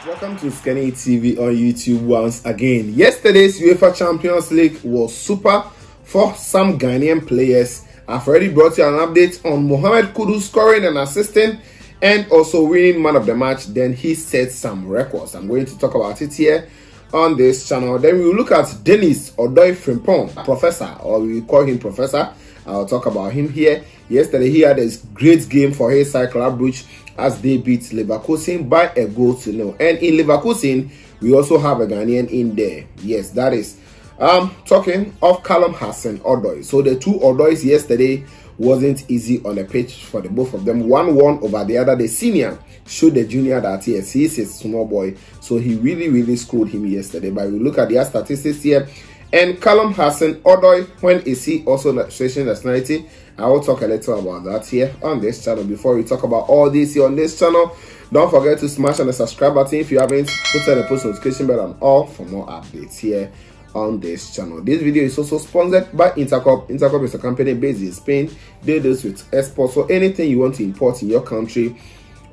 Welcome to Skinny TV on YouTube once again. Yesterday's UEFA Champions League was super for some Ghanaian players. I've already brought you an update on Mohamed Kudus scoring and assisting and also winning man of the match. Then he set some records. I'm going to talk about it here on this channel. Then we'll look at Denis Frimpong, Professor, or we call him Professor. I'll talk about him here. Yesterday he had a great game for his side Club Brugge as they beat Leverkusen by a goal to nil. And in Leverkusen, we also have a Ghanaian in there. Yes, that is talking of Callum Hudson-Odoi. So the two Odois yesterday wasn't easy on the pitch for the both of them. One won over the other. The senior showed the junior that yes, he is a small boy. So he really scored him yesterday. But we look at their statistics here. And Callum Hudson-Odoi, when is he also switching nationality? I will talk a little about that here on this channel. Before we talk about all this here on this channel, don't forget to smash on the subscribe button if you haven't. Put on the post notification bell and all for more updates here on this channel. This video is also sponsored by Intercop. Intercop is a company based in Spain. They do this with exports. So anything you want to import in your country,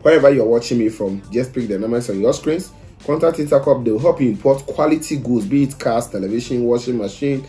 wherever you're watching me from, just pick the numbers on your screens. Contact Intercop. They will help you import quality goods, be it cars, television, washing machine,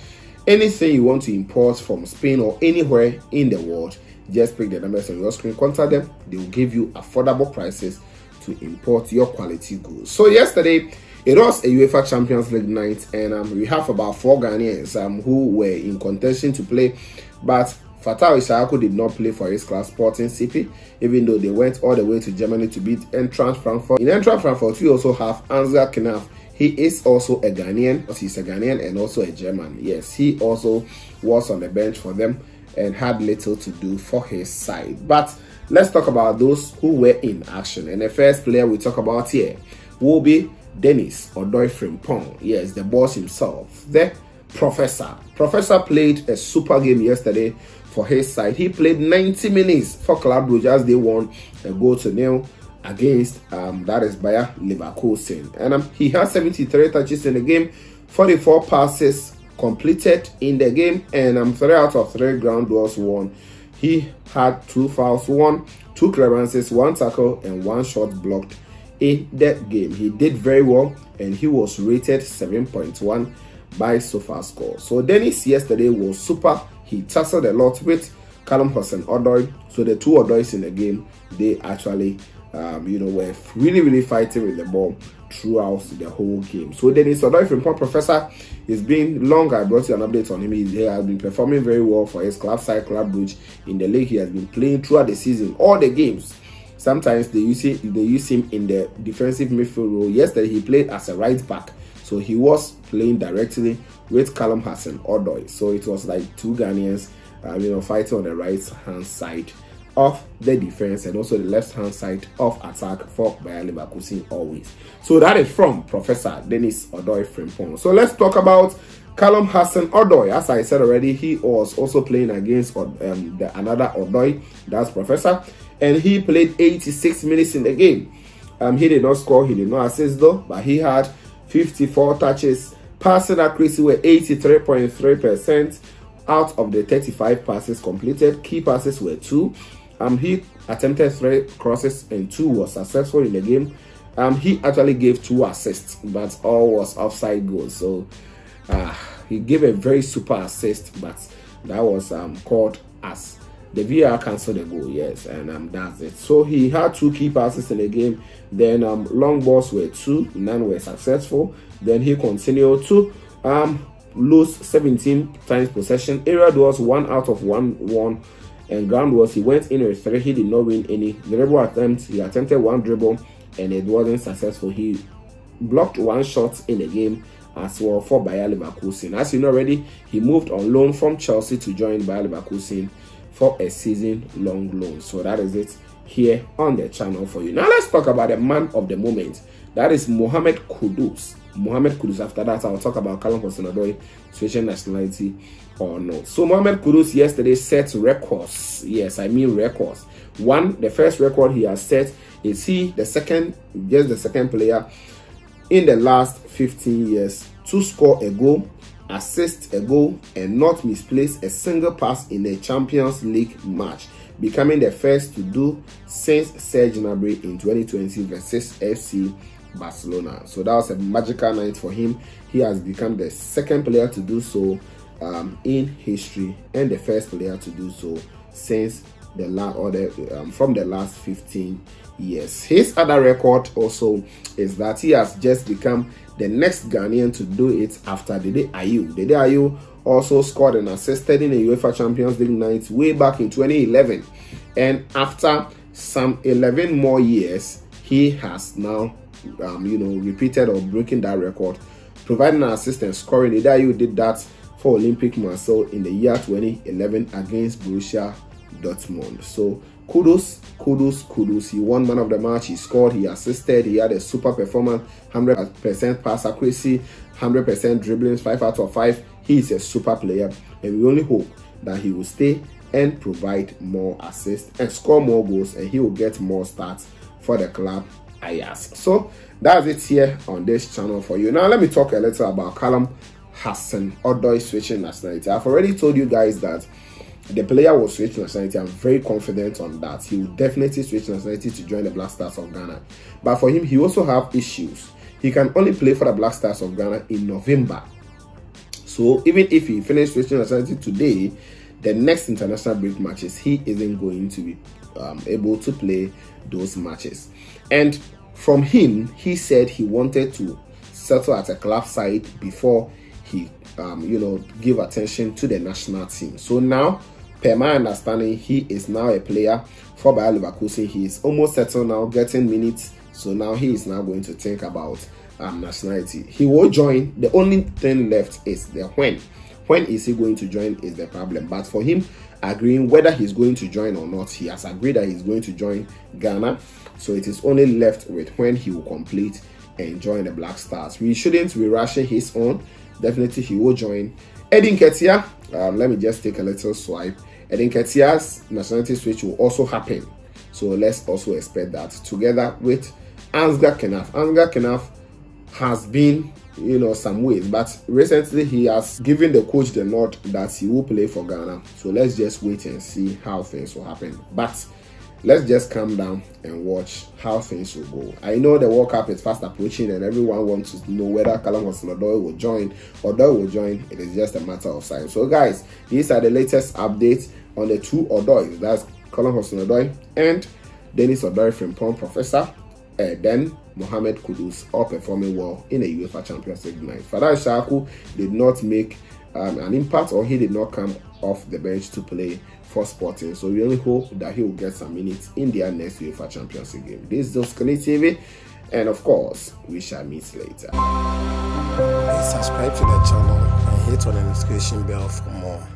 anything you want to import from Spain or anywhere in the world. Just pick the numbers on your screen, contact them. They will give you affordable prices to import your quality goods. So yesterday it was a UEFA Champions League night, and we have about 4 Ghanaians who were in contention to play, but Fatah Ishaku did not play for his club Sporting CP, even though they went all the way to Germany to beat Eintracht Frankfurt. In Eintracht Frankfurt, we also have Ansgar Knaf. He is also a Ghanaian. He's a Ghanaian and also a German. Yes, he also was on the bench for them and had little to do for his side. But let's talk about those who were in action. And the first player we talk about here will be Denis Frimpong. Yes, the boss himself, the Professor. Professor played a super game yesterday for his side. He played 90 minutes for Club Brugge as they won a goal to nil against that is Bayer Leverkusen, and he had 73 touches in the game, 44 passes completed in the game, and 3 out of 3 ground duels won. He had 2 fouls, 2 clearances, 1 tackle, and 1 shot blocked in that game. He did very well, and he was rated 7.1 by SofaScore. So Denis yesterday was super. He tussled a lot with Callum Hudson-Odoi. So the two Odois in the game, they actually were really fighting with the ball throughout the whole game. So Denis Frimpong, Professor, is being long. I brought you an update on him. He has been performing very well for his club side, Club Brugge. In the league, he has been playing throughout the season, all the games. Sometimes they use him in the defensive midfield role. Yesterday, he played as a right back. So he was playing directly with Callum Hudson-Odoi. So it was like 2 Ghanaians, fighting on the right hand side of the defense and also the left hand side of attack for Bayer Leverkusen always. So that is from Professor Denis Frimpong. So let's talk about Callum Hudson-Odoi. As I said already, he was also playing against another Odoi, that's Professor, and he played 86 minutes in the game. He did not score, he did not assist though, but he had 54 touches. Passing accuracy were 83.3% out of the 35 passes completed. Key passes were 2. He attempted 3 crosses and 2 was successful in the game. He actually gave 2 assists, but all was offside goals. So he gave a very super assist, but that was called as the VAR cancelled the goal. Yes, and that's it. So he had 2 key passes in the game. Then long balls were 2, none were successful. Then he continued to lose 17 times possession. Area duels 1 out of 1 won, and ground duels he went in with 3. He did not win any. Dribble attempts, he attempted 1 dribble and it wasn't successful. He blocked 1 shot in the game as well for Bayer Leverkusen. As you know already, he moved on loan from Chelsea to join Bayer Leverkusen for a season-long loan. So that is it here on the channel for you. Now let's talk about the man of the moment. That is Mohamed Kudus. Mohamed Kudus. After that, I'll talk about Callum Hudson-Odoi switching nationality or not. So Mohamed Kudus yesterday set records. Yes, I mean records. The first record he has set is the second player in the last 15 years to score a goal, assist a goal, and not misplace a single pass in a Champions League match, becoming the first to do since Serge Gnabry in 2020 versus FC Barcelona. So that was a magical night for him. He has become the second player to do so in history, and the first player to do so since from the last 15 years. His other record also is that he has just become the next Ghanaian to do it after Denis. Denis Ayew also scored and assisted in the UEFA Champions League night way back in 2011, and after some 11 more years, he has now repeated or breaking that record, providing an assist and scoring. Denis Ayew did that for Olympic Marseille in the year 2011 against Borussia Dortmund. So Kudus. He won man of the match. He scored, he assisted, he had a super performance, 100% pass accuracy, 100% dribblings, 5 out of 5. He is a super player, and we only hope that he will stay and provide more assists and score more goals, and he will get more starts for the club Ajax. So that's it here on this channel for you. Now let me talk a little about Callum Hudson-Odoi switching nationality. I've already told you guys that the player will switch nationality. I'm very confident on that. He will definitely switch nationality to join the Black Stars of Ghana. But for him, he also have issues. He can only play for the Black Stars of Ghana in November. So even if he finishes switching nationality today, the next international break matches, he isn't going to be able to play those matches. And from him, he said he wanted to settle at a club side before he give attention to the national team. So now, per my understanding, he is now a player for Bayer Leverkusen. He is almost settled now, getting minutes. So now he is now going to think about nationality. He will join. The only thing left is the when. When is he going to join is the problem. But for him, agreeing whether he's going to join or not, he has agreed that he's going to join Ghana. So it is only left with when he will complete and join the Black Stars. We shouldn't be rushing his own. Definitely he will join. Edin Ketia, let me just take a little swipe. Edin Ketia's nationality switch will also happen. So let's also expect that, together with Ansgar Kenaf. Ansgar Kenaf has been, some ways, but recently he has given the coach the nod that he will play for Ghana. So let's just wait and see how things will happen. But let's just calm down and watch how things will go. I know the World Cup is fast approaching and everyone wants to know whether Callum Hudson-Odoi will join or Odoi will join. It is just a matter of time. So guys, these are the latest updates on the two Odois. That's Callum Hudson-Odoi and Denis Odoi Frimpong Professor, then Mohamed Kudus, all performing well in the UEFA Champions League night. Fada Shaku did not make an impact, or he did not come off the bench to play for Sporting. So we only hope that he will get some minutes in their next UEFA Champions League game. This is Skani TV, and of course, we shall meet later. Please subscribe to the channel and hit on the notification bell for more.